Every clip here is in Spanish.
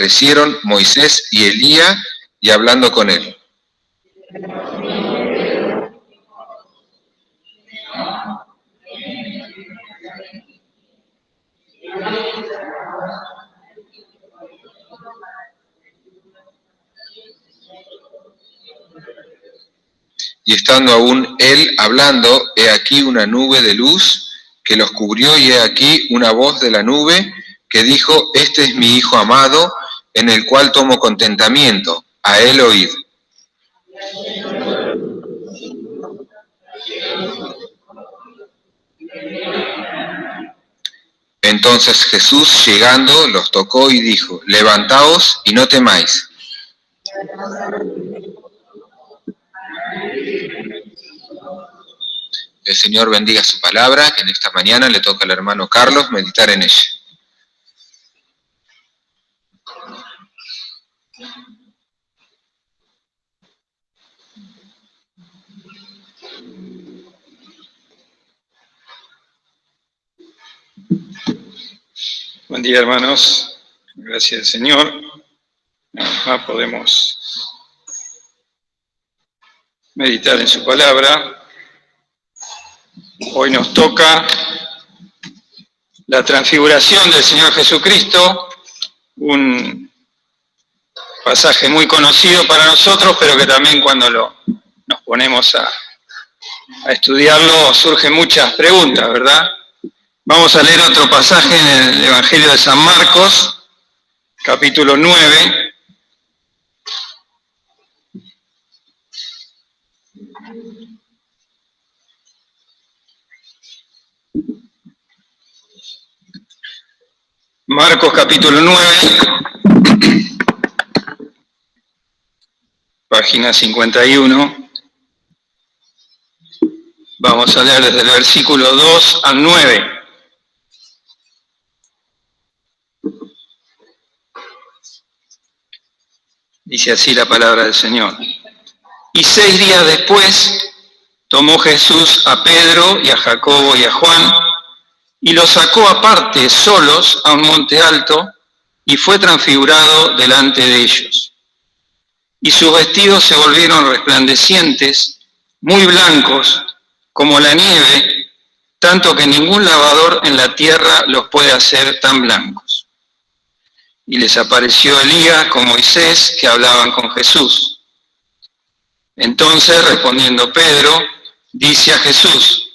aparecieron Moisés y Elías y hablando con él. Y estando aún él hablando, he aquí una nube de luz que los cubrió, y he aquí una voz de la nube que dijo: Este es mi Hijo amado, en el cual tomo contentamiento, a él oíd. Entonces Jesús, llegando, los tocó y dijo: Levantaos y no temáis. El Señor bendiga su palabra, que en esta mañana le toca al hermano Carlos meditar en ella. Buen día, hermanos. Gracias al Señor. Ahora podemos meditar en su palabra. Hoy nos toca la transfiguración del Señor Jesucristo, un pasaje muy conocido para nosotros, pero que también cuando nos ponemos a estudiarlo surgen muchas preguntas, ¿verdad? Vamos a leer otro pasaje en el Evangelio de San Marcos, capítulo 9. Marcos capítulo 9, página 51. Vamos a leer desde el versículo 2 al 9. Dice así la palabra del Señor. Y 6 días después tomó Jesús a Pedro y a Jacobo y a Juan y los sacó aparte solos a un monte alto y fue transfigurado delante de ellos. Y sus vestidos se volvieron resplandecientes, muy blancos, como la nieve, tanto que ningún lavador en la tierra los puede hacer tan blancos. Y les apareció Elías con Moisés, que hablaban con Jesús. Entonces, respondiendo Pedro, dice a Jesús: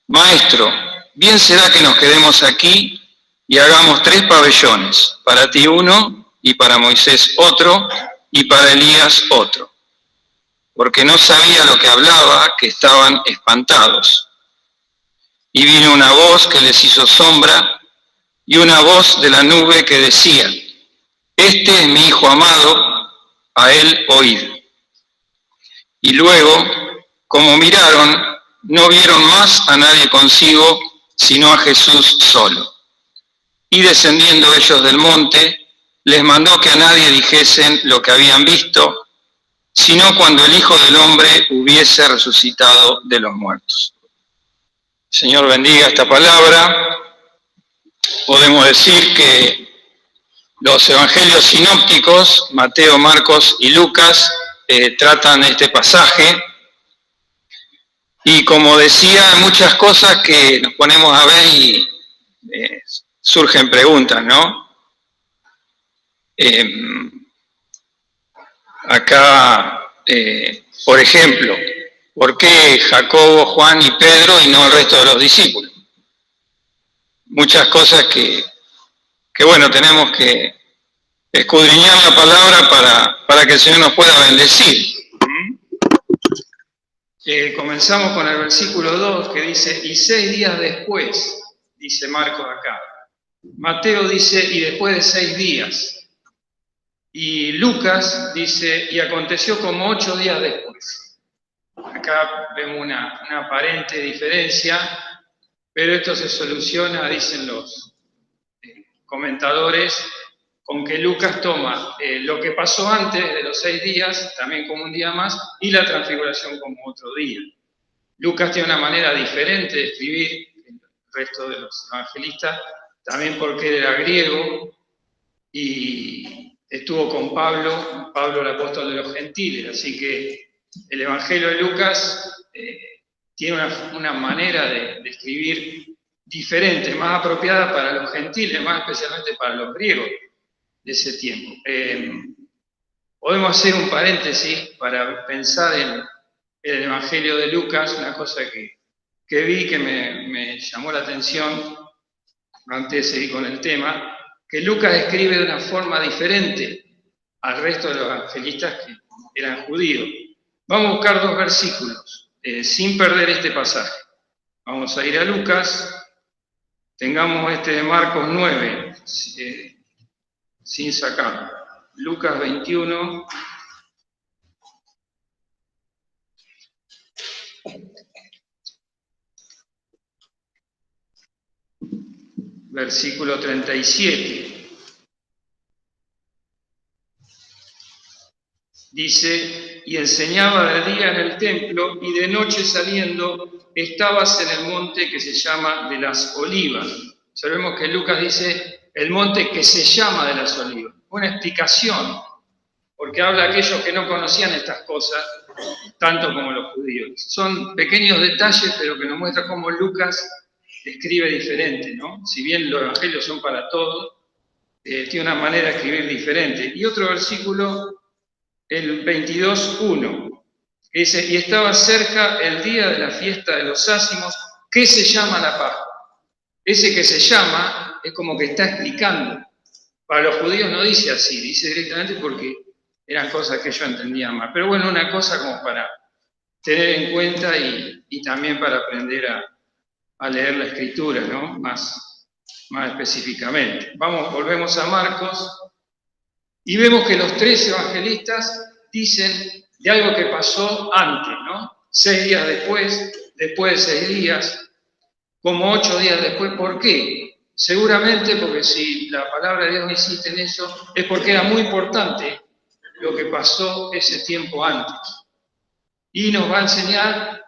Maestro, bien será que nos quedemos aquí y hagamos 3 pabellones, para ti uno, y para Moisés otro, y para Elías otro. Porque no sabía lo que hablaba, que estaban espantados. Y vino una voz que les hizo sombra, y una voz de la nube que decía: Este es mi Hijo amado, a él oíd. Y luego, como miraron, no vieron más a nadie consigo, sino a Jesús solo. Y descendiendo ellos del monte, les mandó que a nadie dijesen lo que habían visto, sino cuando el Hijo del Hombre hubiese resucitado de los muertos. Señor, bendiga esta palabra. Podemos decir que los evangelios sinópticos, Mateo, Marcos y Lucas, tratan este pasaje. Y como decía, muchas cosas que nos ponemos a ver y surgen preguntas, ¿no? Acá, por ejemplo, ¿por qué Jacobo, Juan y Pedro y no el resto de los discípulos? Muchas cosas que bueno, tenemos que escudriñar la palabra para que el Señor nos pueda bendecir. Comenzamos con el versículo 2 que dice: y 6 días después, dice Marcos acá. Mateo dice: y después de 6 días. Y Lucas dice: y aconteció como 8 días después. Acá vemos una aparente diferencia, pero esto se soluciona, dicen los comentadores, con que Lucas toma lo que pasó antes de los 6 días, también como un día más, y la transfiguración como otro día. Lucas tiene una manera diferente de escribir que el resto de los evangelistas, también porque era griego, y estuvo con Pablo el apóstol de los gentiles, así que el Evangelio de Lucas tiene una manera de escribir diferente, más apropiada para los gentiles, más especialmente para los griegos de ese tiempo. Podemos hacer un paréntesis para pensar en el Evangelio de Lucas, una cosa que vi que me llamó la atención antes de seguir con el tema, que Lucas escribe de una forma diferente al resto de los evangelistas que eran judíos. Vamos a buscar 2 versículos, sin perder este pasaje. Vamos a ir a Lucas, tengamos este de Marcos 9, sin sacarlo. Lucas 21. Versículo 37. Dice, y enseñaba de día en el templo, y de noche saliendo, estabas en el monte que se llama de las Olivas. Sabemos que Lucas dice, el monte que se llama de las Olivas. Una explicación, porque habla a aquellos que no conocían estas cosas, tanto como los judíos. Son pequeños detalles, pero que nos muestra cómo Lucas escribe diferente, ¿no? Si bien los evangelios son para todos, tiene una manera de escribir diferente. Y otro versículo, el 22:1, que dice, y estaba cerca el día de la fiesta de los ácimos, que se llama la Pascua. Ese que se llama es como que está explicando. Para los judíos no dice así, dice directamente porque eran cosas que yo entendía mal. Pero bueno, una cosa como para tener en cuenta y también para aprender a leer la Escritura, ¿no? Más específicamente. Volvemos a Marcos y vemos que los 3 evangelistas dicen de algo que pasó antes, ¿no? 6 días después de 6 días, como 8 días después. ¿Por qué? Seguramente porque si la palabra de Dios no insiste en eso, es porque era muy importante lo que pasó ese tiempo antes. Y nos va a enseñar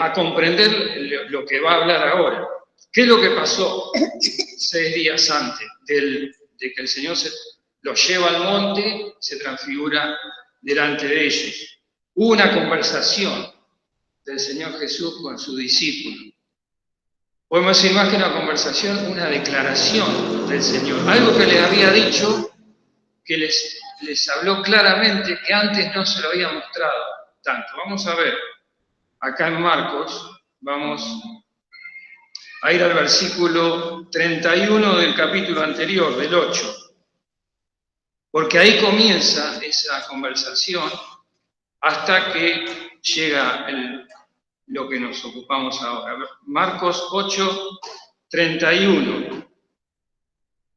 a comprender lo que va a hablar ahora. ¿Qué es lo que pasó 6 días antes de que el Señor los lleva al monte, se transfigura delante de ellos? Hubo una conversación del Señor Jesús con su discípulo. Podemos decir más que una conversación, una declaración del Señor. Algo que les había dicho, que les habló claramente, que antes no se lo había mostrado tanto. Vamos a ver. Acá en Marcos, vamos a ir al versículo 31 del capítulo anterior, del 8, porque ahí comienza esa conversación hasta que llega lo que nos ocupamos ahora. Marcos 8, 31,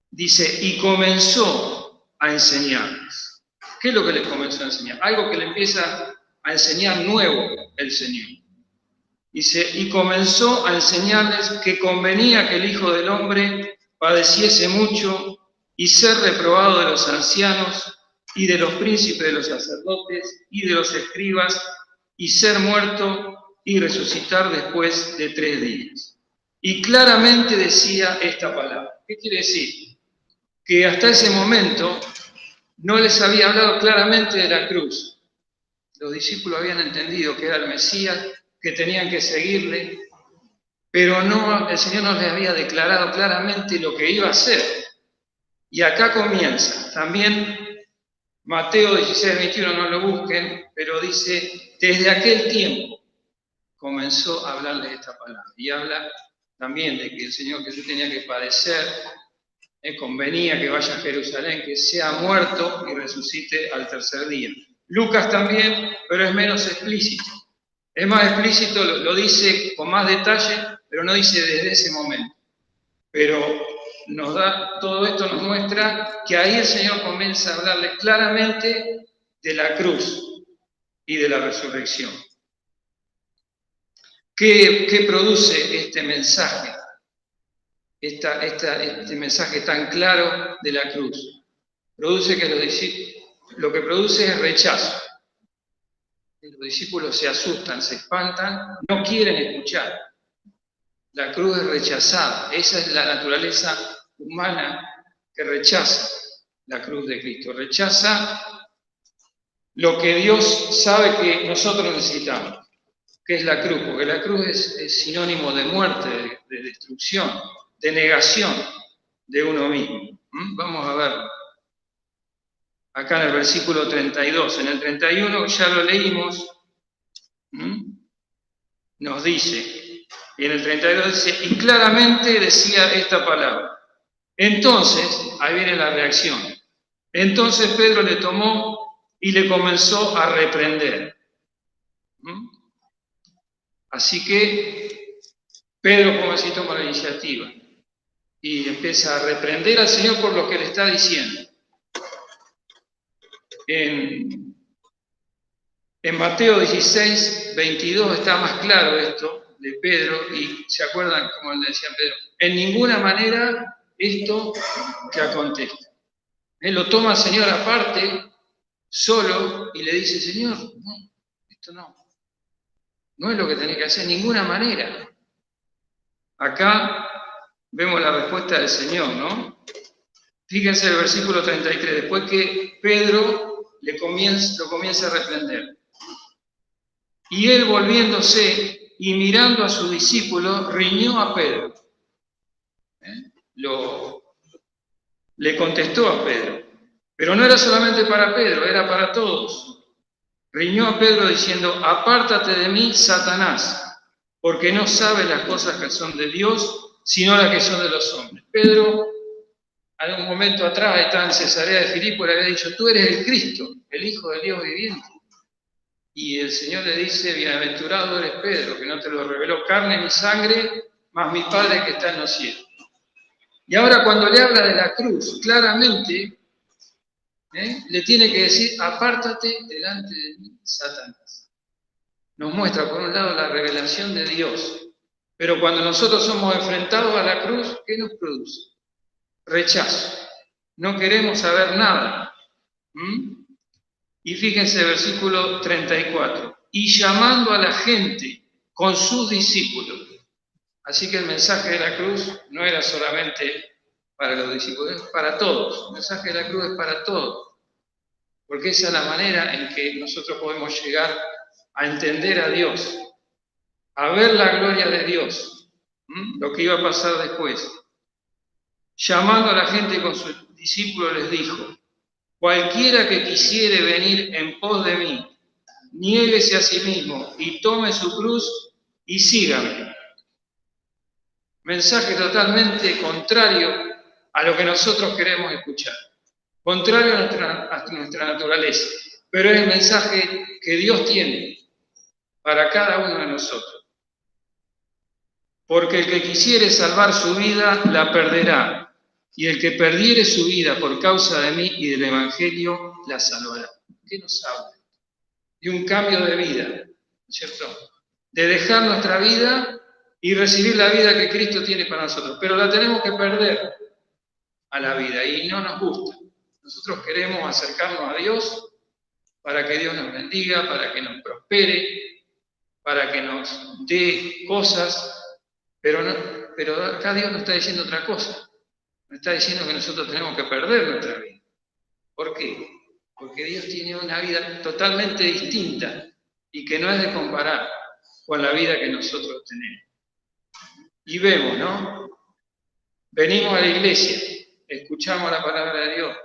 dice, y comenzó a enseñarles. ¿Qué es lo que les comenzó a enseñar? Algo que le empieza a enseñar nuevo el Señor. Dice, y comenzó a enseñarles que convenía que el Hijo del Hombre padeciese mucho y ser reprobado de los ancianos y de los príncipes de los sacerdotes y de los escribas y ser muerto y resucitar después de 3 días. Y claramente decía esta palabra. ¿Qué quiere decir? Que hasta ese momento no les había hablado claramente de la cruz. Los discípulos habían entendido que era el Mesías, que tenían que seguirle, pero no, el Señor no les había declarado claramente lo que iba a hacer. Y acá comienza. También Mateo 16, 21, no lo busquen, pero dice, desde aquel tiempo comenzó a hablarles esta palabra. Y habla también de que el Señor Jesús tenía que padecer, convenía que vaya a Jerusalén, que sea muerto y resucite al 3er día. Lucas también, pero es menos explícito. Es más explícito, lo dice con más detalle, pero no dice desde ese momento. Pero todo esto nos muestra que ahí el Señor comienza a hablarle claramente de la cruz y de la resurrección. ¿Qué produce este mensaje? Este mensaje tan claro de la cruz. Produce que lo que produce es rechazo. Los discípulos se asustan, se espantan, no quieren escuchar. La cruz es rechazada. Esa es la naturaleza humana que rechaza. la cruz de Cristo, rechaza lo que Dios sabe que nosotros necesitamos, que es la cruz, porque la cruz es sinónimo de muerte, de destrucción, de negación de uno mismo. Vamos a ver acá en el versículo 32, en el 31 ya lo leímos, nos dice, y en el 32 dice, y claramente decía esta palabra. Entonces, ahí viene la reacción, entonces Pedro le tomó y le comenzó a reprender. Así que Pedro, como así, toma la iniciativa y empieza a reprender al Señor por lo que le está diciendo. En Mateo 16, 22 está más claro esto de Pedro, y se acuerdan como le decía Pedro, en ninguna manera esto que acontezca. Él lo toma al Señor aparte, solo, y le dice, Señor, no, esto no es lo que tenés que hacer, en ninguna manera. Acá vemos la respuesta del Señor, ¿no? Fíjense el versículo 33, después que Pedro lo comienza a reprender. Y él, volviéndose y mirando a su discípulo, riñó a Pedro. Le contestó a Pedro. Pero no era solamente para Pedro, era para todos. Riñó a Pedro diciendo, apártate de mí, Satanás, porque no sabes las cosas que son de Dios, sino las que son de los hombres. Pedro, en un momento atrás, estaba en Cesarea de Filipo, le había dicho, tú eres el Cristo, el Hijo del Dios viviente. Y el Señor le dice, bienaventurado eres Pedro, que no te lo reveló carne ni sangre, mas mi Padre que está en los cielos. Y ahora cuando le habla de la cruz, claramente le tiene que decir, apártate delante de mí, Satanás. Nos muestra por un lado la revelación de Dios, pero cuando nosotros somos enfrentados a la cruz, ¿qué nos produce? Rechazo. No queremos saber nada. Y fíjense, versículo 34. Y llamando a la gente con sus discípulos. Así que el mensaje de la cruz no era solamente para los discípulos, es para todos. El mensaje de la cruz es para todos. Porque esa es la manera en que nosotros podemos llegar a entender a Dios, a ver la gloria de Dios, lo que iba a pasar después. Llamando a la gente con sus discípulos les dijo, cualquiera que quisiere venir en pos de mí, niéguese a sí mismo y tome su cruz y sígame. Mensaje totalmente contrario a lo que nosotros queremos escuchar, contrario a nuestra naturaleza, pero es el mensaje que Dios tiene para cada uno de nosotros. Porque el que quisiere salvar su vida, la perderá, y el que perdiere su vida por causa de mí y del Evangelio, la salvará. ¿Qué nos habla? De un cambio de vida, ¿cierto? De dejar nuestra vida y recibir la vida que Cristo tiene para nosotros. Pero la tenemos que perder a la vida y no nos gusta. Nosotros queremos acercarnos a Dios para que Dios nos bendiga, para que nos prospere, para que nos dé cosas, pero acá Dios nos está diciendo otra cosa. Nos está diciendo que nosotros tenemos que perder nuestra vida. ¿Por qué? Porque Dios tiene una vida totalmente distinta y que no es de comparar con la vida que nosotros tenemos. Y vemos, ¿no? Venimos a la iglesia, escuchamos la palabra de Dios.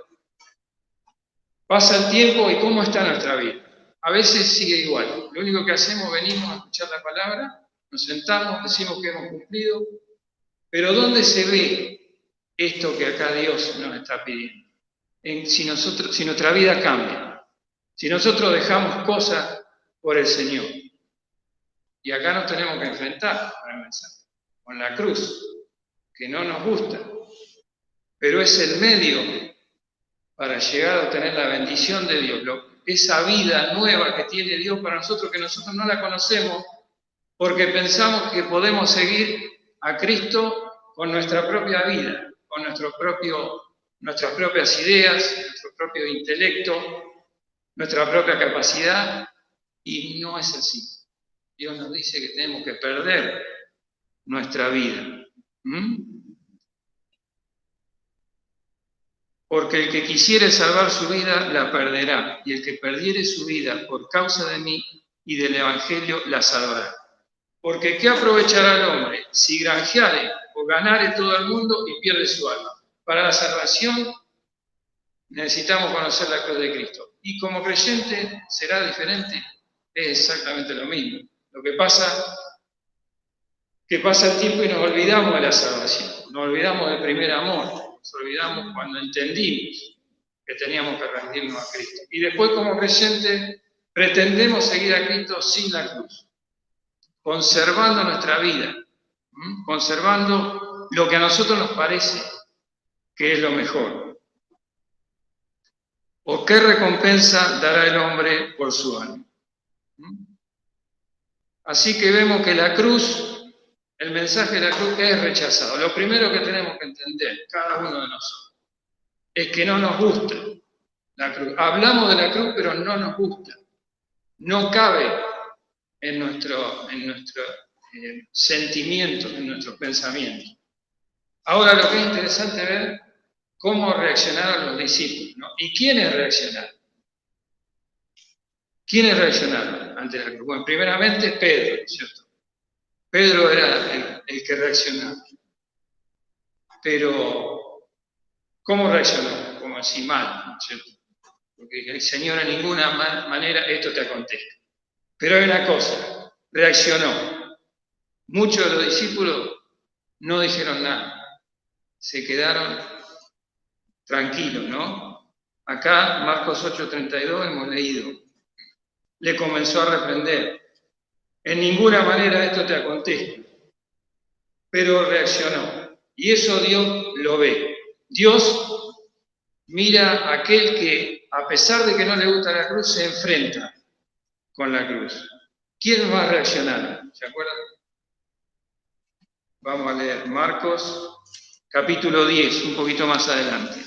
Pasa el tiempo y ¿cómo está nuestra vida? A veces sigue igual. Lo único que hacemos, venimos a escuchar la palabra, nos sentamos, decimos que hemos cumplido, pero ¿dónde se ve esto que acá Dios nos está pidiendo? Si nuestra vida cambia, si nosotros dejamos cosas por el Señor. Y acá nos tenemos que enfrentar con el mensaje, con la cruz, que no nos gusta, pero es el medio para llegar a obtener la bendición de Dios, esa vida nueva que tiene Dios para nosotros, que nosotros no la conocemos, porque pensamos que podemos seguir a Cristo con nuestra propia vida, con nuestras propias ideas, nuestro propio intelecto, nuestra propia capacidad, y no es así. Dios nos dice que tenemos que perder nuestra vida. Porque el que quisiere salvar su vida, la perderá, y el que perdiere su vida por causa de mí y del Evangelio, la salvará. Porque ¿qué aprovechará el hombre si granjeare o ganare todo el mundo y pierde su alma? Para la salvación necesitamos conocer la cruz de Cristo. Y como creyente será diferente, es exactamente lo mismo. Lo que pasa el tiempo y nos olvidamos de la salvación, nos olvidamos del primer amor, nos olvidamos cuando entendimos que teníamos que rendirnos a Cristo. Y después como creyentes pretendemos seguir a Cristo sin la cruz, conservando nuestra vida, conservando lo que a nosotros nos parece que es lo mejor. ¿O qué recompensa dará el hombre por su alma? Así que vemos que la cruz, el mensaje de la cruz es rechazado. Lo primero que tenemos que entender, cada uno de nosotros, es que no nos gusta la cruz. Hablamos de la cruz, pero no nos gusta. No cabe en nuestro sentimientos, en nuestros pensamientos. Ahora lo que es interesante ver cómo reaccionaron los discípulos, ¿no? ¿Y quiénes reaccionaron? ¿Quiénes reaccionaron ante la cruz? Bueno, primeramente Pedro, ¿cierto? Pedro era el que reaccionaba. Pero, ¿cómo reaccionó? Como así mal, ¿cierto? Porque el Señor en ninguna manera esto te acontece. Pero hay una cosa, reaccionó. Muchos de los discípulos no dijeron nada, se quedaron tranquilos, ¿no? Acá, Marcos 8:32, hemos leído. Le comenzó a reprender. En ninguna manera esto te acontece. Pero reaccionó. Y eso Dios lo ve. Dios mira a aquel que, a pesar de que no le gusta la cruz, se enfrenta con la cruz. ¿Quién va a reaccionar? ¿Se acuerdan? Vamos a leer Marcos, capítulo 10, un poquito más adelante.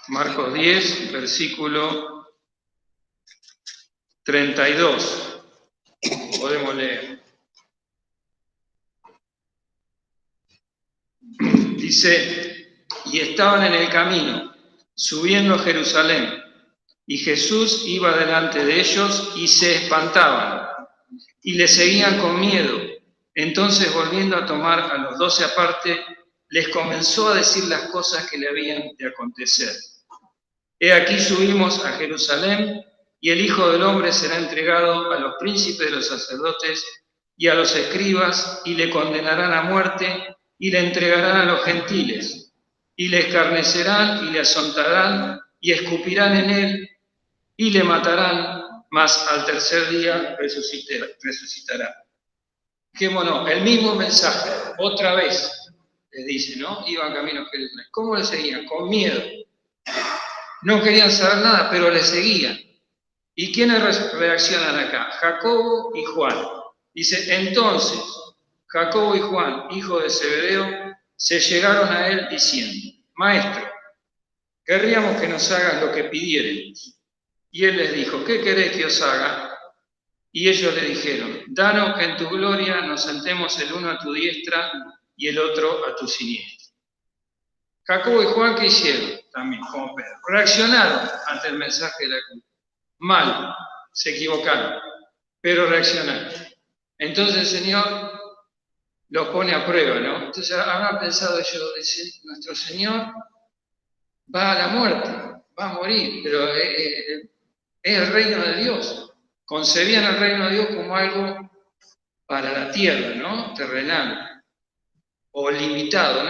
Marcos 10, versículo 32. Podemos leer. Dice, y estaban en el camino, subiendo a Jerusalén, y Jesús iba delante de ellos y se espantaban, y le seguían con miedo. Entonces, volviendo a tomar a los 12 aparte, les comenzó a decir las cosas que le habían de acontecer. He aquí subimos a Jerusalén, y el Hijo del Hombre será entregado a los príncipes de los sacerdotes y a los escribas, y le condenarán a muerte, y le entregarán a los gentiles, y le escarnecerán, y le azontarán, y escupirán en él, y le matarán, mas al tercer día resucitará. Fijémonos, el mismo mensaje, otra vez, les dice, ¿no? Iban camino a Jerusalén. ¿Cómo le seguían? Con miedo. No querían saber nada, pero le seguían. ¿Y quiénes reaccionan acá? Jacobo y Juan. Dice, entonces, Jacobo y Juan, hijos de Zebedeo, se llegaron a él diciendo, Maestro, querríamos que nos hagas lo que pidiéramos. Y él les dijo, ¿qué queréis que os haga? Y ellos le dijeron, danos que en tu gloria nos sentemos el uno a tu diestra y el otro a tu siniestra. Jacobo y Juan, ¿qué hicieron? También, como Pedro. Reaccionaron ante el mensaje de la cruz. Mal, se equivocaron, pero reaccionaron. Entonces el Señor los pone a prueba, ¿no? Entonces habrán pensado ellos, nuestro Señor va a la muerte, va a morir, pero es el reino de Dios. Concebían el reino de Dios como algo para la tierra, ¿no? Terrenal, o limitado,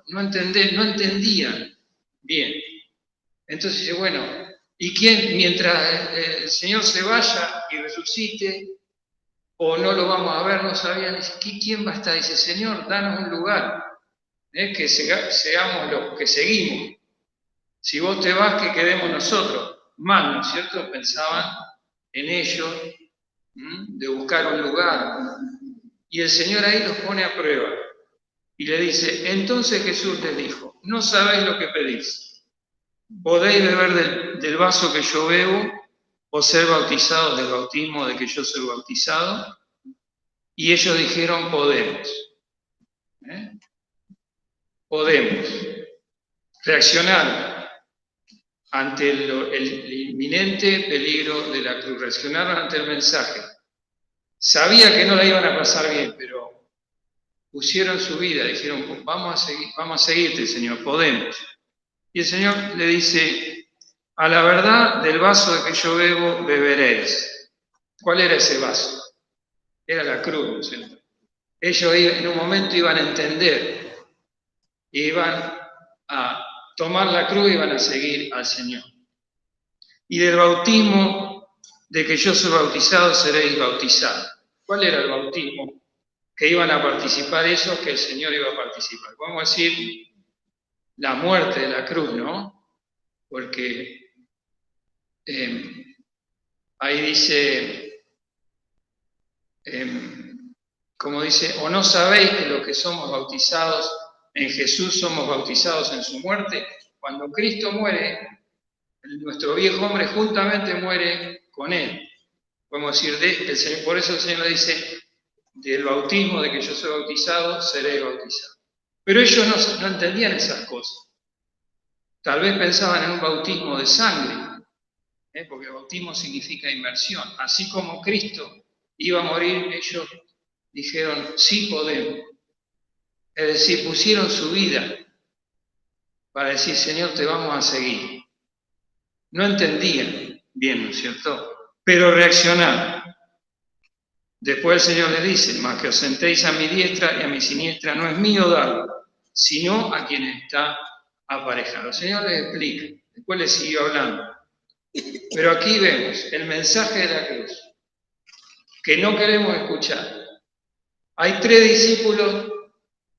no entendían bien. Entonces dice, bueno, ¿y quién, mientras el Señor se vaya y resucite, o no lo vamos a ver, no sabían, ¿quién va a estar? Dice, Señor, danos un lugar, que seamos los que seguimos. Si vos te vas, que quedemos nosotros. Mal, ¿no es cierto? Pensaban en ellos, de buscar un lugar. Y el Señor ahí los pone a prueba. Y le dice, entonces Jesús les dijo, no sabéis lo que pedís. ¿Podéis beber del vaso que yo bebo o ser bautizados del bautismo de que yo soy bautizado? Y ellos dijeron, podemos. podemos reaccionar ante el inminente peligro de la cruz, reaccionaron ante el mensaje. Sabía que no la iban a pasar bien, pero pusieron su vida, dijeron, vamos a seguirte, Señor, podemos. Y el Señor le dice, a la verdad del vaso de que yo bebo, beberéis. ¿Cuál era ese vaso? Era la cruz, ¿no es cierto? Ellos en un momento iban a entender, iban a tomar la cruz y iban a seguir al Señor. Y del bautismo de que yo soy bautizado, seréis bautizados. ¿Cuál era el bautismo? Que iban a participar esos que el Señor iba a participar. Podemos decir la muerte de la cruz, ¿no? Porque ahí dice, como dice, o no sabéis que los que somos bautizados en Jesús somos bautizados en su muerte. Cuando Cristo muere, nuestro viejo hombre juntamente muere con él. Podemos decir, por eso el Señor le dice, del bautismo de que yo soy bautizado, seré bautizado. Pero ellos no entendían esas cosas. Tal vez pensaban en un bautismo de sangre, porque bautismo significa inmersión. Así como Cristo iba a morir, ellos dijeron, sí podemos. Es decir, pusieron su vida para decir, Señor, te vamos a seguir. No entendían bien, ¿no es cierto? Pero reaccionaron. Después el Señor les dice, mas que os sentéis a mi diestra y a mi siniestra, no es mío darlo, sino a quien está aparejado. El Señor les explica, después les siguió hablando. Pero aquí vemos el mensaje de la cruz, que no queremos escuchar. Hay 3 discípulos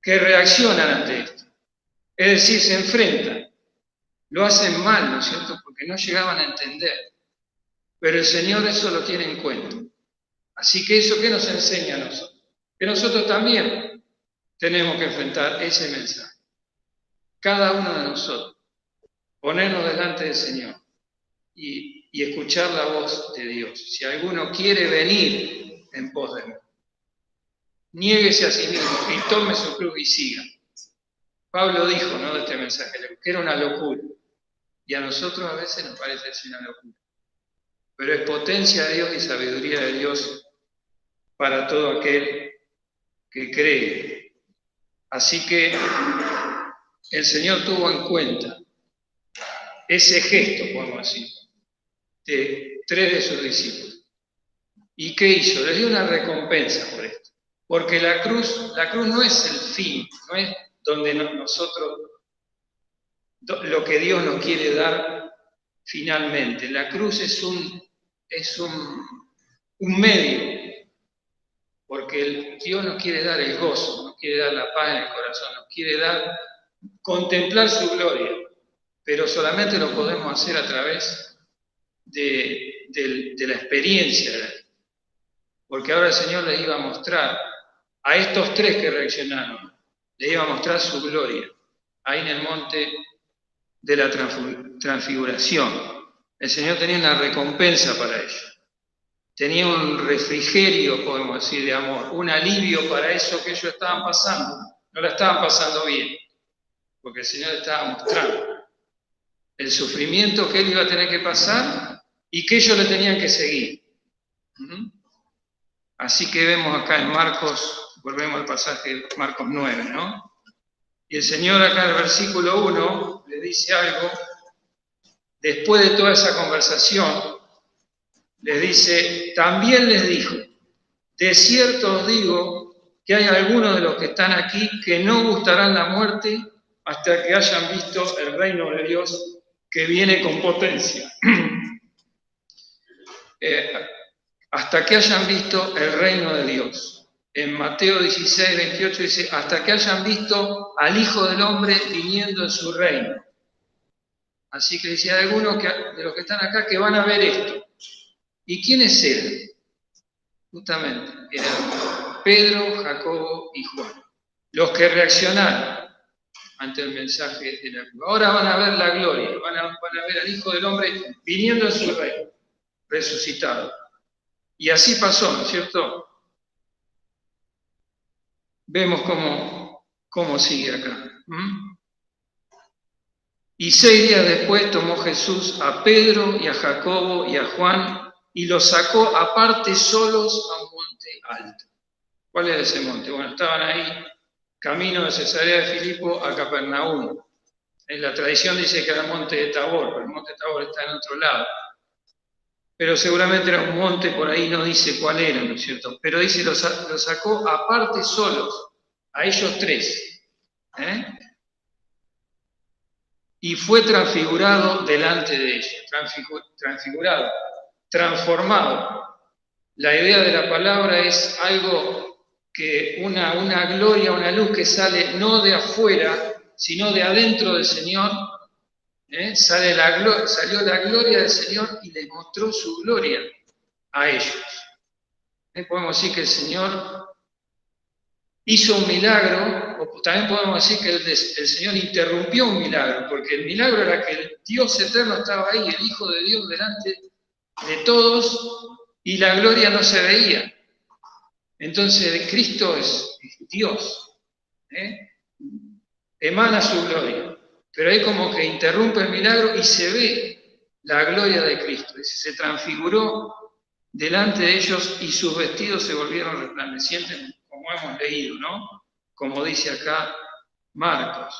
que reaccionan ante esto. Es decir, se enfrentan. Lo hacen mal, ¿no es cierto? Porque no llegaban a entender. Pero el Señor eso lo tiene en cuenta. Así que eso, ¿qué nos enseña a nosotros? Que nosotros también tenemos que enfrentar ese mensaje. Cada uno de nosotros. Ponernos delante del Señor y escuchar la voz de Dios. Si alguno quiere venir en pos de mí, niéguese a sí mismo y tome su cruz y siga. Pablo dijo, ¿no?, de este mensaje, que era una locura. Y a nosotros a veces nos parece ser una locura. Pero es potencia de Dios y sabiduría de Dios para todo aquel que cree. Así que el Señor tuvo en cuenta ese gesto, podemos decir, de 3 de sus discípulos. ¿Y qué hizo? Les dio una recompensa por esto. Porque la cruz no es el fin, no es donde nosotros, lo que Dios nos quiere dar finalmente. La cruz es un medio, porque Dios nos quiere dar el gozo, nos quiere dar la paz en el corazón, nos quiere dar contemplar su gloria, pero solamente lo podemos hacer a través de la experiencia de la vida. Porque ahora el Señor les iba a mostrar a estos 3 que reaccionaron, les iba a mostrar su gloria, ahí en el monte de la transfiguración. El Señor tenía una recompensa para ellos. Tenía un refrigerio, podemos decir, de amor, un alivio para eso que ellos estaban pasando. No la estaban pasando bien, porque el Señor estaba mostrando el sufrimiento que Él iba a tener que pasar y que ellos le tenían que seguir. Así que vemos acá en Marcos, volvemos al pasaje de Marcos 9, ¿no? Y el Señor acá en el versículo 1 le dice algo, después de toda esa conversación, les dice, también les dijo, de cierto os digo que hay algunos de los que están aquí que no gustarán la muerte hasta que hayan visto el reino de Dios que viene con potencia. Hasta que hayan visto el reino de Dios. En Mateo 16, 28 dice, hasta que hayan visto al Hijo del Hombre viniendo en su reino. Así que dice, hay algunos de los que están acá que van a ver esto. ¿Y quiénes eran? Justamente, eran Pedro, Jacobo y Juan, los que reaccionaron ante el mensaje de la cruz. Ahora van a ver la gloria, van a ver al Hijo del Hombre viniendo en su reino, resucitado. Y así pasó, ¿no es cierto? Vemos cómo ¿Cómo sigue acá? Y 6 días después tomó Jesús a Pedro y a Jacobo y a Juan y los sacó aparte solos a un monte alto. ¿Cuál era ese monte? Bueno, estaban ahí, camino de Cesarea de Filipo a Capernaum. En la tradición dice que era el monte de Tabor, pero el monte de Tabor está en otro lado. Pero seguramente era un monte, por ahí no dice cuál era, ¿no es cierto? Pero dice, los sacó aparte solos, a ellos 3. Y fue transfigurado delante de ellos, transfigurado, transformado. La idea de la palabra es algo que una gloria, una luz que sale no de afuera, sino de adentro del Señor. Salió la gloria del Señor y les mostró su gloria a ellos. Podemos decir que el Señor hizo un milagro, o también podemos decir que el Señor interrumpió un milagro, porque el milagro era que el Dios eterno estaba ahí, el Hijo de Dios delante de todos, y la gloria no se veía. Entonces Cristo es Dios, emana su gloria, pero ahí como que interrumpe el milagro y se ve la gloria de Cristo. Se transfiguró delante de ellos y sus vestidos se volvieron resplandecientes, como hemos leído, ¿no? Como dice acá Marcos.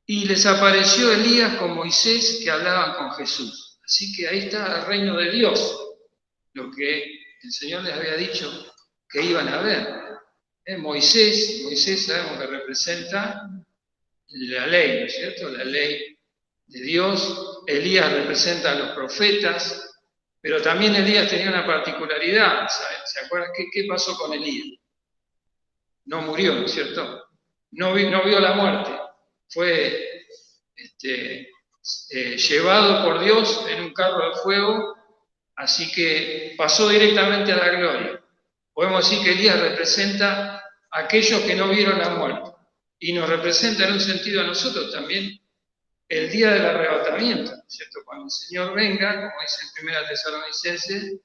Y les apareció Elías con Moisés que hablaban con Jesús. Así que ahí está el reino de Dios, lo que el Señor les había dicho que iban a ver. Moisés sabemos que representa la ley, ¿no es cierto? La ley de Dios. Elías representa a los profetas. Pero también Elías tenía una particularidad, ¿se acuerdan qué pasó con Elías? No murió, ¿no es cierto? No vio la muerte. Fue llevado por Dios en un carro de fuego, así que pasó directamente a la gloria. Podemos decir que Elías representa a aquellos que no vieron la muerte y nos representa en un sentido a nosotros también el día del arrebatamiento, ¿cierto? Cuando el Señor venga, como dice en 1 Tesalonicenses,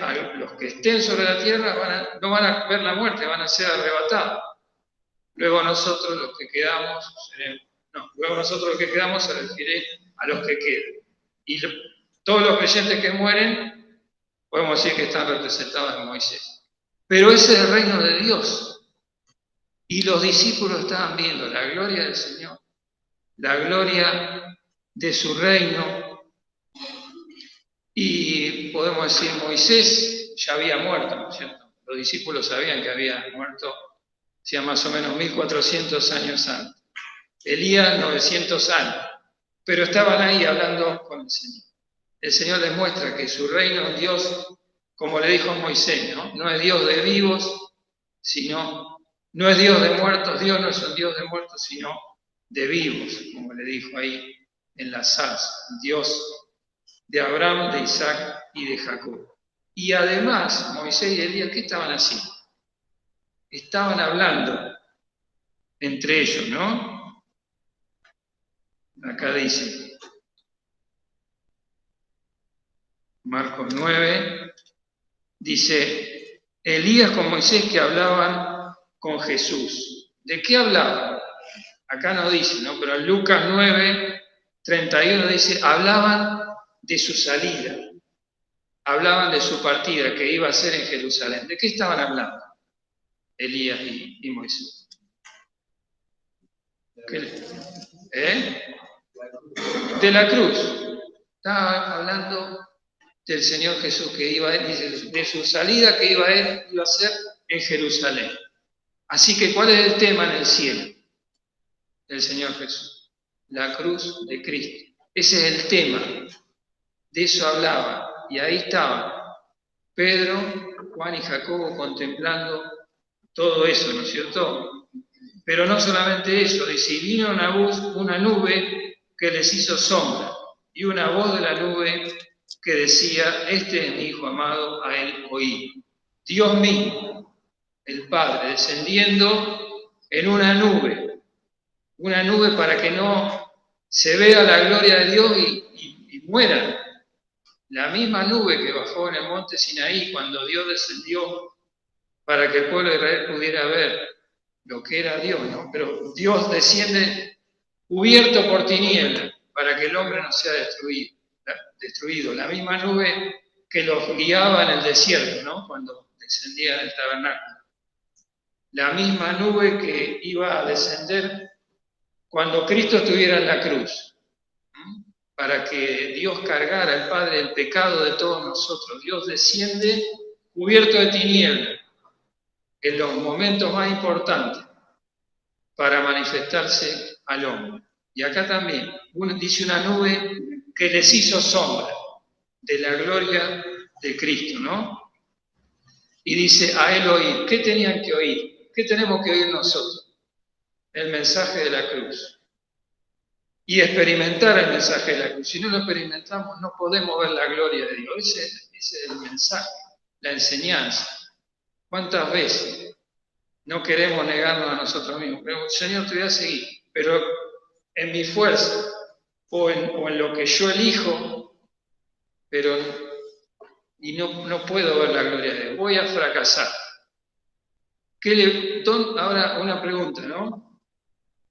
a los que estén sobre la tierra no van a ver la muerte, van a ser arrebatados. Luego nosotros los que quedamos, se refiere a los que quedan. Y todos los creyentes que mueren, podemos decir que están representados en Moisés. Pero ese es el reino de Dios. Y los discípulos estaban viendo la gloria del Señor, la gloria de su reino. Y podemos decir, Moisés ya había muerto, ¿no es cierto? Los discípulos sabían que había muerto hacía más o menos 1400 años antes. Elías 900 años. Pero estaban ahí hablando con el Señor. El Señor les muestra que su reino es Dios, como le dijo a Moisés, ¿no? No es Dios de vivos, no es Dios de muertos. Dios no es un Dios de muertos, sino de vivos, como le dijo ahí en la zarza. Dios de Abraham, de Isaac y de Jacob. Y además, Moisés y Elías, ¿qué estaban haciendo? Estaban hablando entre ellos, ¿no? Acá dice, Marcos 9, dice, Elías con Moisés que hablaban con Jesús. ¿De qué hablaban? Acá no dice, ¿no? Pero en Lucas 9, 31 dice, hablaban de su salida, hablaban de su partida que iba a ser en Jerusalén. ¿De qué estaban hablando Elías y Moisés? De la cruz. Estaba hablando del Señor Jesús que iba a ir, de su salida que iba a ser en Jerusalén. Así que, ¿cuál es el tema en el cielo? El Señor Jesús, la cruz de Cristo. Ese es el tema. De eso hablaba. Y ahí estaban Pedro, Juan y Jacobo contemplando todo eso, ¿no es cierto? Pero no solamente eso, dice, y vino una nube que les hizo sombra, y una voz de la nube que decía, este es mi Hijo amado, a él oí. Dios mismo, el Padre, descendiendo en una nube para que no se vea la gloria de Dios y mueran. La misma nube que bajó en el monte Sinaí cuando Dios descendió para que el pueblo de Israel pudiera ver lo que era Dios, ¿no? Pero Dios desciende cubierto por tinieblas para que el hombre no sea destruido. La misma nube que los guiaba en el desierto, ¿no? Cuando descendía del tabernáculo. La misma nube que iba a descender cuando Cristo estuviera en la cruz, para que Dios cargara el Padre el pecado de todos nosotros. Dios desciende cubierto de tinieblas en los momentos más importantes para manifestarse al hombre. Y acá también dice una nube que les hizo sombra de la gloria de Cristo, ¿no? Y dice a él oír. ¿Qué tenían que oír? ¿Qué tenemos que oír nosotros? El mensaje de la cruz. Y experimentar el mensaje de la cruz. Si no lo experimentamos, no podemos ver la gloria de Dios. Ese es el mensaje, la enseñanza. ¿Cuántas veces no queremos negarnos a nosotros mismos? Pero, Señor, te voy a seguir, pero en mi fuerza o en lo que yo elijo, pero no puedo ver la gloria de Dios. Voy a fracasar. Ahora una pregunta, ¿no?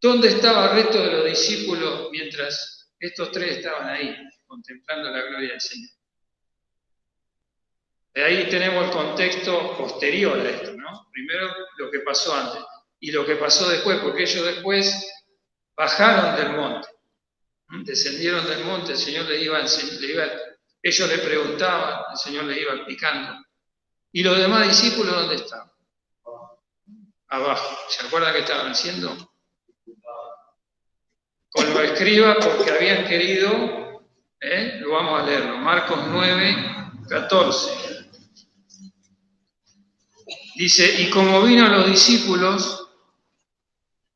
¿Dónde estaba el resto de los discípulos mientras estos tres estaban ahí, contemplando la gloria del Señor? De ahí tenemos el contexto posterior a esto, ¿no? Primero lo que pasó antes y lo que pasó después, porque ellos después bajaron del monte, descendieron del monte, el Señor ellos le preguntaban, el Señor les iba explicando. ¿Y los demás discípulos dónde estaban? Abajo. ¿Se acuerdan qué estaban haciendo? Con los escribas, porque habían querido, lo vamos a leerlo, Marcos 9, 14. Dice, y como vino a los discípulos,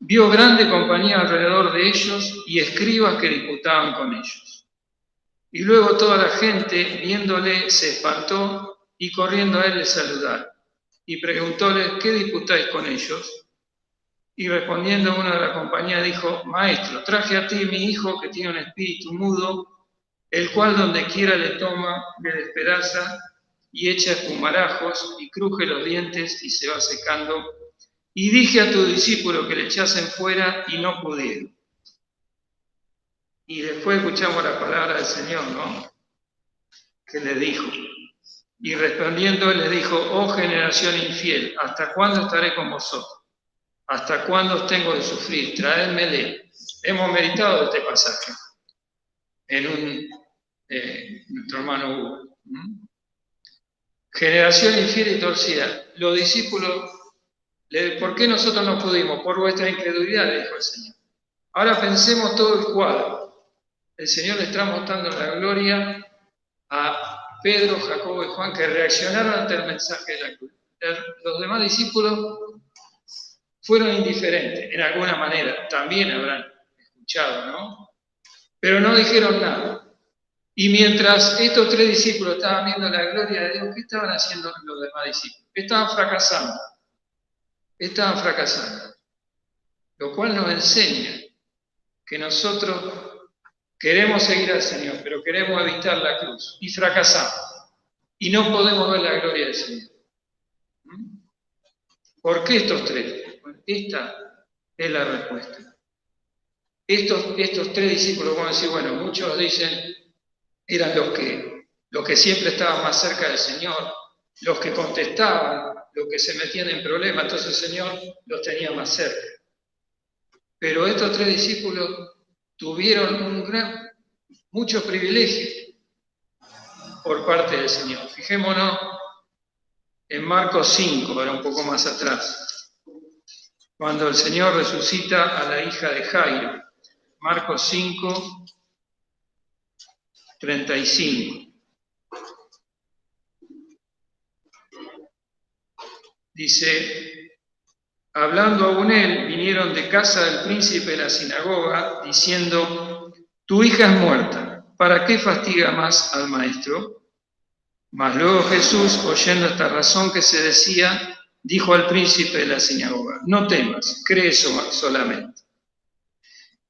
vio grande compañía alrededor de ellos y escribas que disputaban con ellos. Y luego toda la gente, viéndole, se espantó y corriendo a él le saludaron. Y preguntóle, ¿qué disputáis con ellos? Y respondiendo uno de la compañía dijo, Maestro, traje a ti mi hijo que tiene un espíritu mudo, el cual donde quiera le toma, le despedaza y echa espumarajos y cruje los dientes y se va secando. Y dije a tu discípulo que le echasen fuera y no pudieron. Y después escuchamos la palabra del Señor, ¿no? Que le dijo. Y respondiendo él le dijo, oh generación infiel, ¿hasta cuándo estaré con vosotros? ¿Hasta cuándo os tengo de sufrir? Traédmele. Hemos meditado este pasaje en nuestro hermano Hugo. Generación infiel y torcida. Los discípulos, ¿por qué nosotros no pudimos? Por vuestra incredulidad, le dijo el Señor. Ahora pensemos todo el cuadro. El Señor le está mostrando la gloria a Pedro, Jacobo y Juan, que reaccionaron ante el mensaje de la cruz. Los demás discípulos fueron indiferentes, en alguna manera, también habrán escuchado, ¿no? Pero no dijeron nada. Y mientras estos tres discípulos estaban viendo la gloria de Dios, ¿qué estaban haciendo los demás discípulos? Estaban fracasando. Lo cual nos enseña que nosotros queremos seguir al Señor, pero queremos evitar la cruz y fracasamos. Y no podemos ver la gloria del Señor. ¿Por qué estos tres? Esta es la respuesta. Estos tres discípulos, vamos a decir, bueno, muchos dicen, eran los que siempre estaban más cerca del Señor, los que contestaban, los que se metían en problemas, entonces el Señor los tenía más cerca. Pero estos tres discípulos tuvieron muchos privilegios por parte del Señor. Fijémonos en Marcos 5, ahora un poco más atrás. Cuando el Señor resucita a la hija de Jairo, Marcos 5, 35. Dice, hablando aún él, vinieron de casa del príncipe de la sinagoga, diciendo, tu hija es muerta, ¿para qué fastiga más al maestro? Mas luego Jesús, oyendo esta razón que se decía, dijo al príncipe de la sinagoga, no temas, cree solamente.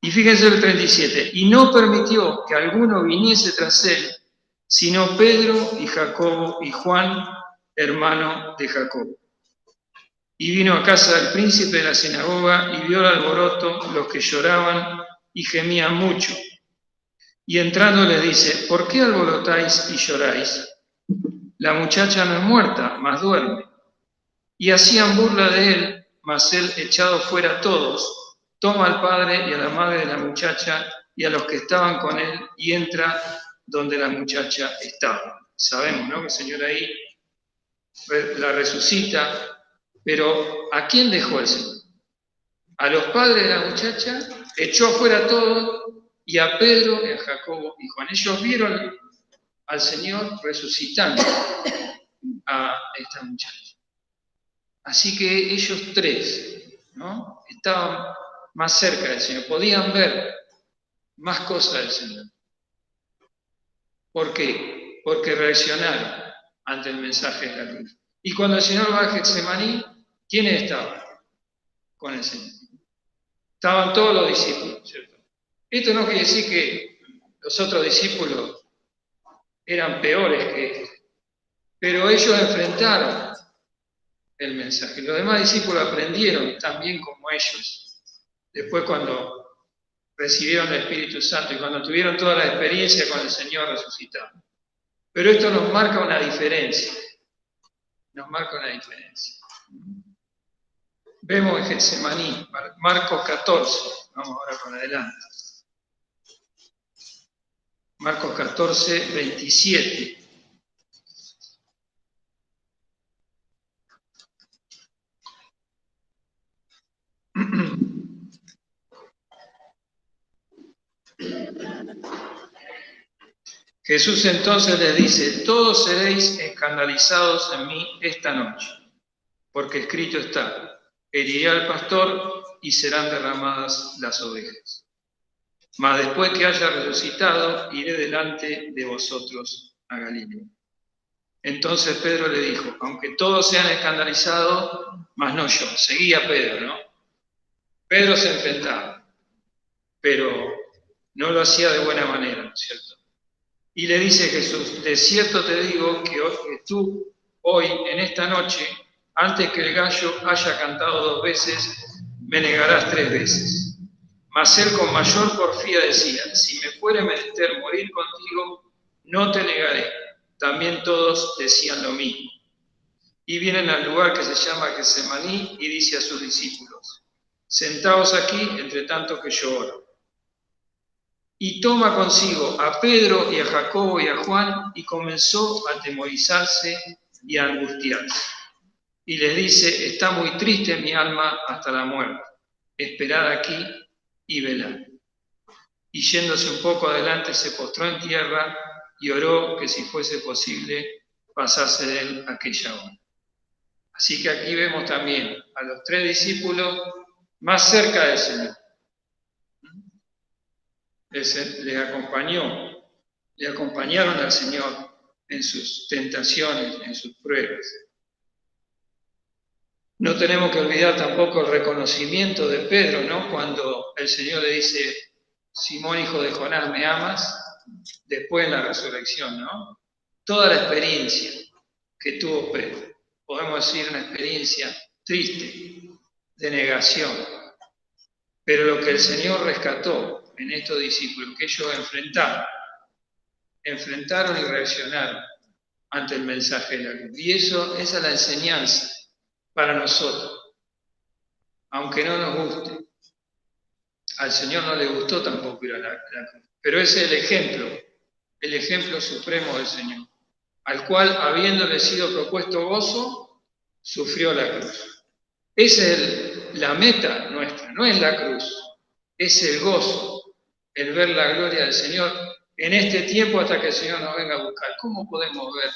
Y fíjense el 37, y no permitió que alguno viniese tras él, sino Pedro y Jacobo y Juan, hermano de Jacobo. Y vino a casa del príncipe de la sinagoga y vio el alboroto, los que lloraban y gemían mucho. Y entrando les dice, ¿por qué alborotáis y lloráis? La muchacha no es muerta, mas duerme. Y hacían burla de él, mas él, echado fuera a todos, toma al padre y a la madre de la muchacha y a los que estaban con él y entra donde la muchacha estaba. Sabemos, ¿no?, que el Señor ahí la resucita, pero ¿a quién dejó el Señor? A los padres de la muchacha, echó afuera a todos, y a Pedro, y a Jacobo y Juan. Ellos vieron al Señor resucitando a esta muchacha. Así que ellos tres, ¿no?, estaban más cerca del Señor, podían ver más cosas del Señor. ¿Por qué? Porque reaccionaron ante el mensaje de la cruz. Y cuando el Señor va a Getsemaní, ¿quiénes estaban con el Señor? Estaban todos los discípulos, ¿cierto? Esto no quiere decir que los otros discípulos eran peores que estos, pero ellos enfrentaron el mensaje. Los demás discípulos aprendieron también como ellos. Después, cuando recibieron el Espíritu Santo y cuando tuvieron toda la experiencia con el Señor resucitado. Pero esto nos marca una diferencia. Nos marca una diferencia. Vemos en Getsemaní, Marcos 14. Vamos ahora con adelante. Marcos 14, 27. Jesús entonces les dice, todos seréis escandalizados en mí esta noche, porque escrito está, heriré al pastor y serán derramadas las ovejas. Mas después que haya resucitado, iré delante de vosotros a Galilea. Entonces Pedro le dijo, aunque todos sean escandalizados, mas no yo. Seguía Pedro, ¿no? Pedro se enfrentaba, pero no lo hacía de buena manera, ¿no es cierto? Y le dice Jesús, de cierto te digo que tú hoy, en esta noche, antes que el gallo haya cantado 2 veces, me negarás 3 veces. Mas él con mayor porfía decía, si me fuere menester morir contigo, no te negaré. También todos decían lo mismo. Y vienen al lugar que se llama Getsemaní y dice a sus discípulos, sentaos aquí entre tanto que yo oro. Y toma consigo a Pedro y a Jacobo y a Juan y comenzó a atemorizarse y a angustiarse. Y les dice, está muy triste mi alma hasta la muerte, esperad aquí y velad. Y yéndose un poco adelante se postró en tierra y oró que si fuese posible pasase de él aquella hora. Así que aquí vemos también a los 3 discípulos más cerca del Señor. Le acompañaron al Señor en sus tentaciones, en sus pruebas. No tenemos que olvidar tampoco el reconocimiento de Pedro, ¿no? Cuando el Señor le dice, Simón, hijo de Jonás, ¿me amas? Después en la resurrección, ¿no? Toda la experiencia que tuvo Pedro, podemos decir una experiencia triste, de negación, pero lo que el Señor rescató en estos discípulos, que ellos enfrentaron y reaccionaron ante el mensaje de la cruz. Y esa es la enseñanza para nosotros, aunque no nos guste. Al Señor no le gustó tampoco ir a la cruz, pero ese es el ejemplo supremo del Señor, al cual, habiéndole sido propuesto gozo, sufrió la cruz. Esa es la meta nuestra, no es la cruz, es el gozo, el ver la gloria del Señor en este tiempo hasta que el Señor nos venga a buscar. ¿Cómo podemos ver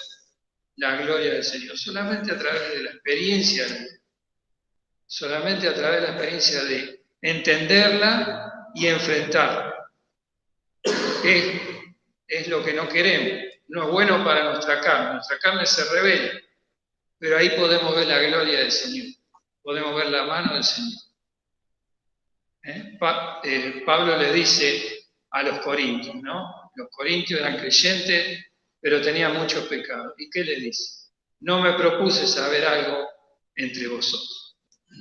la gloria del Señor? Solamente a través de la experiencia, solamente a través de la experiencia de entenderla y enfrentarla. Es lo que no queremos, no es bueno para nuestra carne se rebela, pero ahí podemos ver la gloria del Señor, podemos ver la mano del Señor. Pablo le dice a los corintios, ¿no? Los corintios eran creyentes, pero tenían muchos pecados. ¿Y qué le dice? No me propuse saber algo entre vosotros.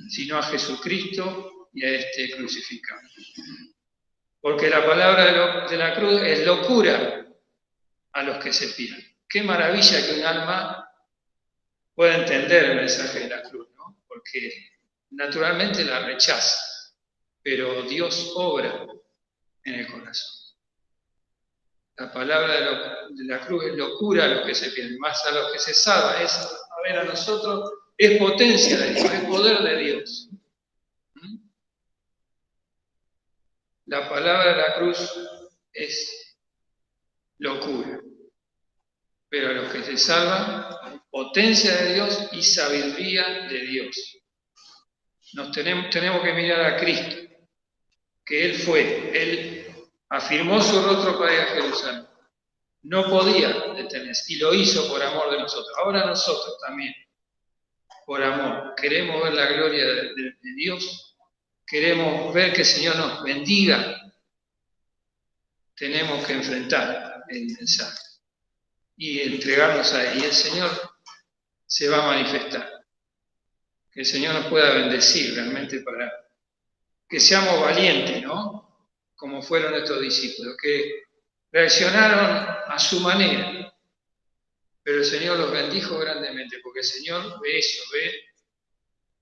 sino a Jesucristo y a este crucificado. Porque la palabra de la cruz es locura a los que se pierden. Qué maravilla que un alma pueda entender el mensaje de la cruz, ¿no? Porque naturalmente la rechaza, pero Dios obra en el corazón. La palabra de la cruz es locura a los que se pierden, más a los que se salvan. Es, a ver, a nosotros es potencia de Dios, es poder de Dios. La palabra de la cruz es locura, pero a los que se salvan, potencia de Dios y sabiduría de Dios. Tenemos que mirar a Cristo, que Él afirmó su rostro para ir a Jerusalén. No podía detenerse y lo hizo por amor de nosotros. Ahora nosotros también, por amor, queremos ver la gloria de Dios, queremos ver que el Señor nos bendiga. Tenemos que enfrentar el mensaje y entregarnos a Él. Y el Señor se va a manifestar. Que el Señor nos pueda bendecir realmente para que seamos valientes, ¿no? Como fueron estos discípulos, que reaccionaron a su manera, pero el Señor los bendijo grandemente, porque el Señor ve eso, ve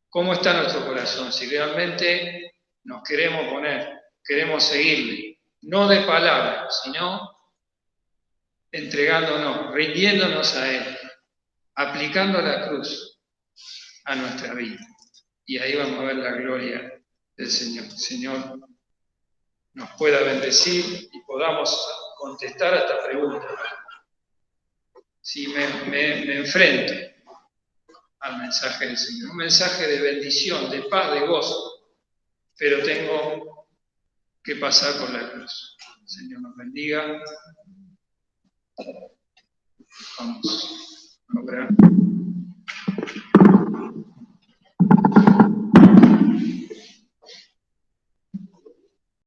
cómo está nuestro corazón, si realmente nos queremos poner, queremos seguirle, no de palabras, sino entregándonos, rindiéndonos a Él, aplicando la cruz a nuestra vida. Y ahí vamos a ver la gloria del Señor. El Señor nos pueda bendecir y podamos contestar a esta pregunta. Si me enfrento al mensaje del Señor, un mensaje de bendición, de paz, de gozo, pero tengo que pasar por la cruz. El Señor nos bendiga. Vamos a orar.